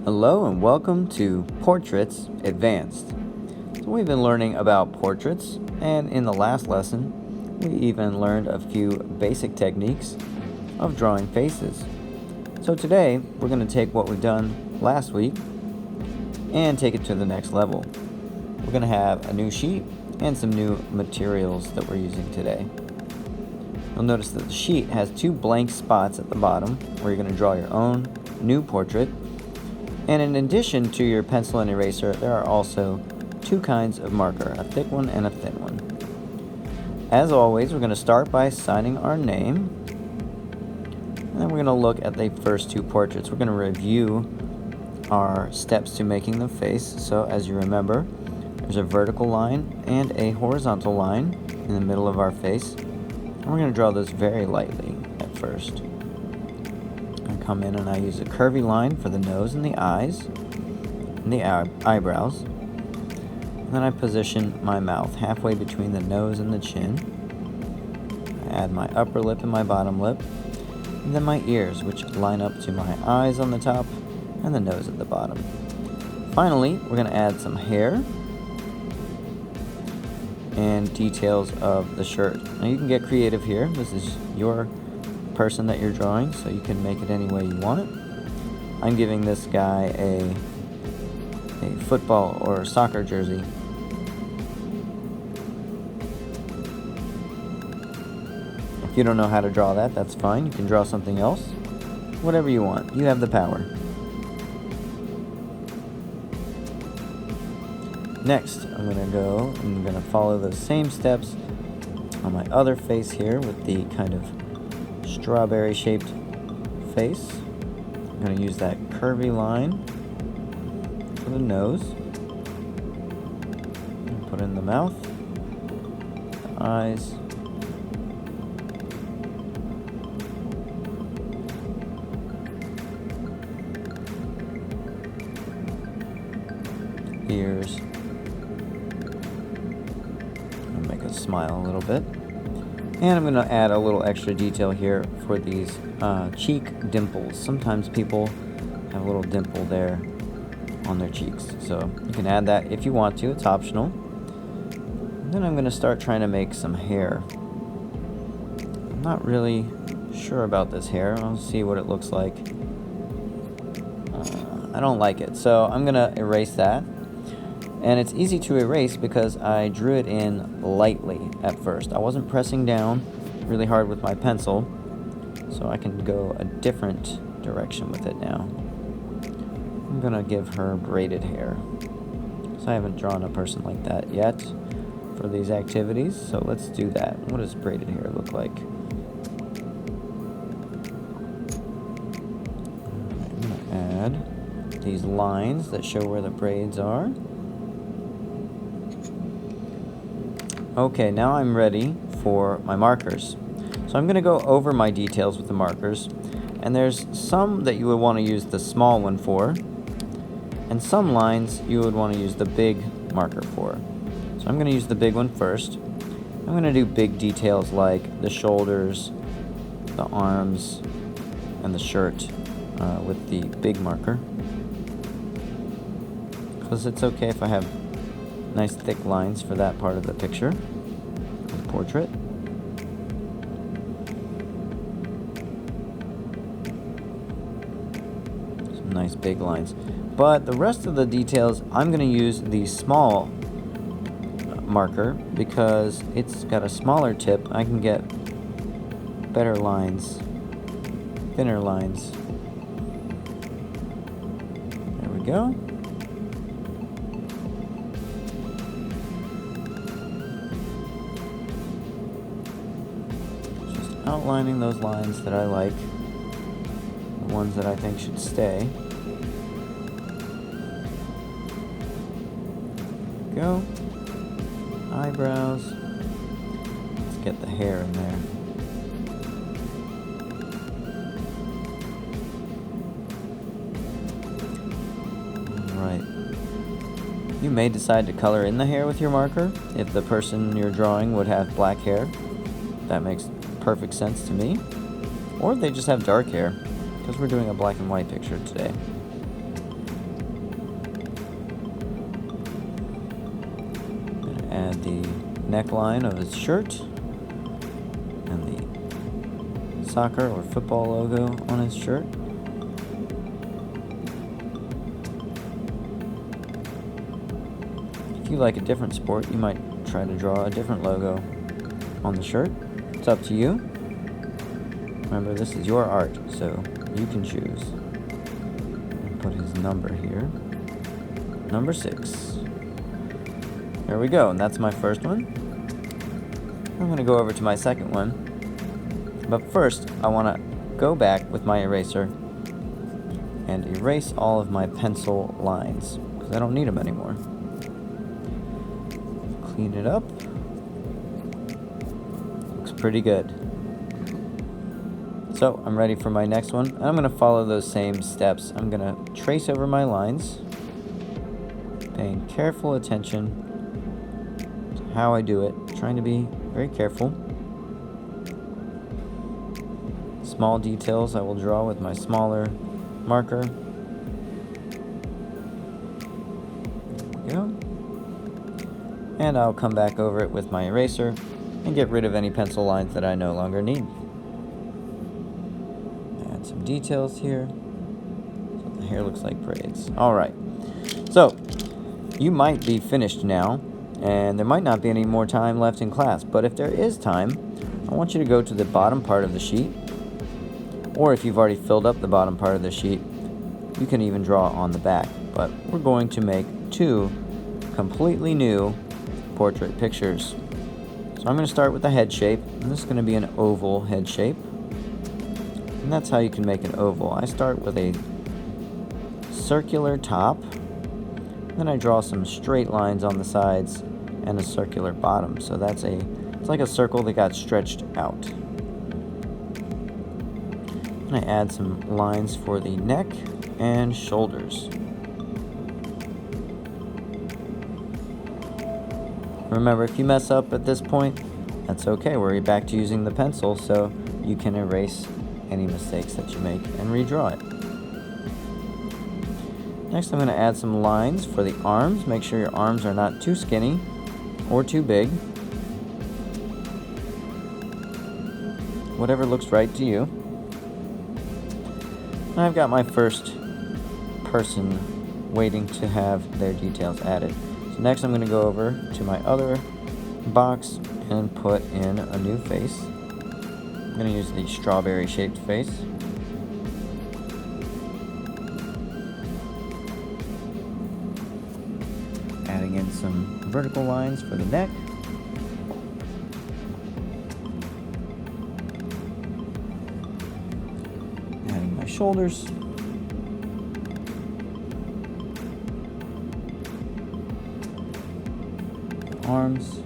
Hello and welcome to Portraits Advanced. So we've been learning about portraits, and in the last lesson we even learned a few basic techniques of drawing faces. So today we're going to take what we've done last week and take it to the next level. We're going to have a new sheet and some new materials that we're using today. You'll notice that the sheet has two blank spots at the bottom where you're going to draw your own new portrait. And in addition to your pencil and eraser, there are also two kinds of marker, a thick one and a thin one. As always, we're going to start by signing our name. And then we're going to look at the first two portraits. We're going to review our steps to making the face. So as you remember, there's a vertical line and a horizontal line in the middle of our face. And we're going to draw those very lightly at first. I come in and I use a curvy line for the nose and the eyes and the eyebrows. And then I position my mouth halfway between the nose and the chin. I add my upper lip and my bottom lip. And then my ears, which line up to my eyes on the top and the nose at the bottom. Finally, we're going to add some hair and details of the shirt. Now you can get creative here. This is your person that you're drawing, so you can make it any way you want it. I'm giving this guy a football or soccer jersey. If you don't know how to draw that, that's fine. You can draw something else. Whatever you want. You have the power. Next, I'm going to follow those same steps on my other face here with the kind of strawberry shaped face. I'm going to use that curvy line for the nose. And put in the mouth, the eyes, ears, and make it smile a little bit. And I'm going to add a little extra detail here for these cheek dimples. Sometimes people have a little dimple there on their cheeks. So you can add that if you want to. It's optional. And then I'm going to start trying to make some hair. I'm not really sure about this hair. I'll see what it looks like. I don't like it. So I'm going to erase that. And it's easy to erase because I drew it in lightly at first. I wasn't pressing down really hard with my pencil, so I can go a different direction with it now. I'm gonna give her braided hair. So I haven't drawn a person like that yet for these activities, so let's do that. What does braided hair look like? I'm gonna add these lines that show where the braids are. Okay, now I'm ready for my markers. So I'm going to go over my details with the markers, and there's some that you would want to use the small one for, and some lines you would want to use the big marker for. So I'm going to use the big one first. I'm going to do big details like the shoulders, the arms, and the shirt with the big marker. Because it's okay if I have nice thick lines for that part of the picture, the portrait. Some nice big lines. But the rest of the details, I'm going to use the small marker because it's got a smaller tip. I can get better lines, thinner lines. There we go. Outlining those lines that I like, the ones that I think should stay. There we go. Eyebrows. Let's get the hair in there. Alright. You may decide to color in the hair with your marker if the person you're drawing would have black hair. That makes perfect sense to me. Or they just have dark hair, because we're doing a black and white picture today. Add the neckline of his shirt and the soccer or football logo on his shirt. If you like a different sport, you might try to draw a different logo on the shirt. It's up to you. Remember, this is your art, so you can choose. And put his number here. Number 6. There we go, and that's my first one. I'm going to go over to my second one. But first, I want to go back with my eraser and erase all of my pencil lines, because I don't need them anymore. Clean it up. Looks pretty good. So I'm ready for my next one. I'm going to follow those same steps. I'm going to trace over my lines, paying careful attention to how I do it, trying to be very careful. Small details I will draw with my smaller marker. There we go. And I'll come back over it with my eraser and get rid of any pencil lines that I no longer need. Add some details here. So the hair looks like braids. Alright, so you might be finished now, and there might not be any more time left in class, but if there is time, I want you to go to the bottom part of the sheet, or if you've already filled up the bottom part of the sheet, you can even draw on the back. But we're going to make 2 completely new portrait pictures. So I'm going to start with the head shape, and this is going to be an oval head shape. And that's how you can make an oval. I start with a circular top, then I draw some straight lines on the sides and a circular bottom. So it's like a circle that got stretched out. And I add some lines for the neck and shoulders. Remember, if you mess up at this point, that's okay. We're back to using the pencil, so you can erase any mistakes that you make and redraw it. Next, I'm going to add some lines for the arms. Make sure your arms are not too skinny or too big. Whatever looks right to you. And I've got my first person waiting to have their details added. So next I'm going to go over to my other box and put in a new face. I'm going to use the strawberry shaped face. Adding in some vertical lines for the neck. Adding my shoulders. Arms.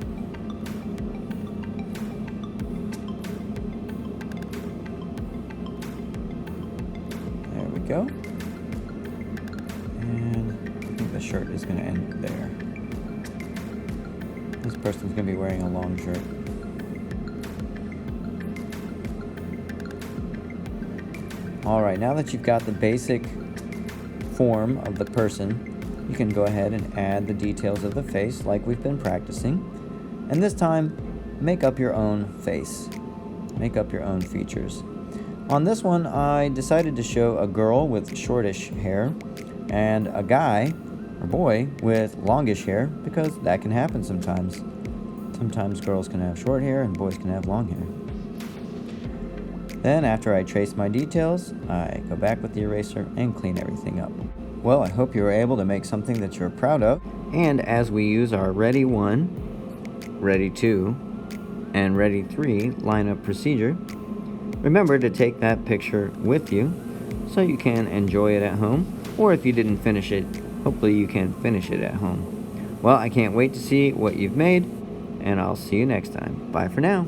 There we go. And I think the shirt is going to end there. This person's going to be wearing a long shirt. Alright, now that you've got the basic form of the person, you can go ahead and add the details of the face like we've been practicing. And this time, make up your own face. Make up your own features. On this one, I decided to show a girl with shortish hair and a guy or boy with longish hair, because that can happen sometimes. Sometimes girls can have short hair and boys can have long hair. Then after I trace my details, I go back with the eraser and clean everything up. Well, I hope you were able to make something that you're proud of. And as we use our Ready 1, Ready 2, and Ready 3 lineup procedure, remember to take that picture with you so you can enjoy it at home, or if you didn't finish it, hopefully you can finish it at home. Well, I can't wait to see what you've made, and I'll see you next time. Bye for now.